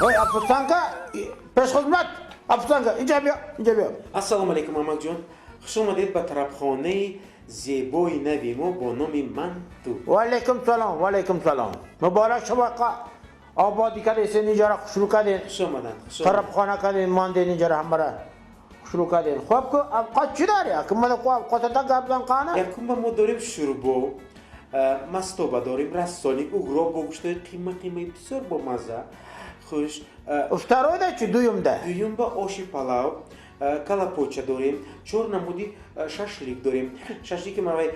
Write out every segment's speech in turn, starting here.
Oy Apusanka, peş hizmet. Apusanka, ince bir. Assalomu alaykum Amakjon. Xush omaded ba tarabxonayi zeboyi navi mo bo nomi Mantu. Ve aleyküm selam. Mübarek şabaka. Abadi kadesen ijara kuşlu kadin. Xush omadan. Tarafxona kadin mandin ijara hamara. Kuşlu kadin. Xo'p ku qachchi dar ya. Kimada qotata gapdan qana? Yakunda mo dorim shurbo, mastoba dorim, rassolik, ugro boguştoy qiyma bisyor bo maza. Xush. Uftaroyda chi duyumda. Duyumba oshi palav, kalapocha dorim, chorna mudi shashlik dorim. Shashliki mavay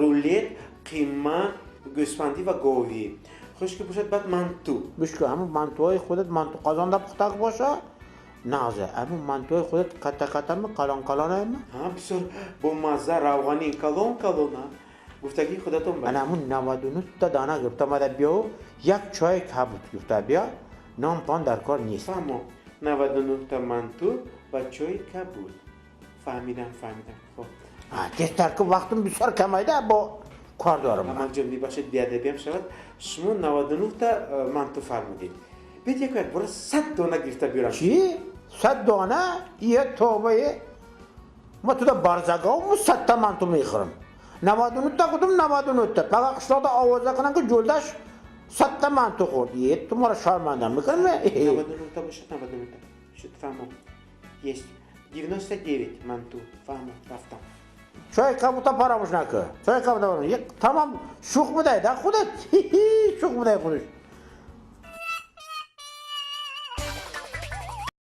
rulet, qiyma, go'sfandi va govi. Xush ki boshad bad mantu. Bishku ama mantoy xudat mantu qozonda puxta bo'lsa, nag'za. Ama mantoy xudat katta-kattami, qalon-qalonmi? Ha, bisyor bo maza ravg'ani kalona. Guftagi xudatom ba. Ana bu 99 dana gurtamada biyo, yak choy kabut gurta biyo. Non pon darkor نیست. Famo 99 ta mantu va choy kabul. Fahmidan. Xo'p. Ha, testarki vaqtim bisor kamaydi bu kor dorim. Amakjon bibashid beadabiyam ham shavad. Shmu 99 ta mantu farmudid. Bet yakar bura 100 dona girta biram. Chi? 100 dona? Ye tövbe. Ma tuda barzaga mu 100 ta mantu mexirim. 99 ta qudum 99 ta. Faqa qishloqda ovoza qilanki yo'ldosh 100 ta mantu qo'd. Yet tumara sharmandan mikirmi? 99 ta boshqa 99 ta. Shu famo. Есть 99 mantu. Famo, raftam. Choy kabuta paramush naki. Choy kabuta paramush. Tamam şuq buday da xudat. Şuq buday xudat.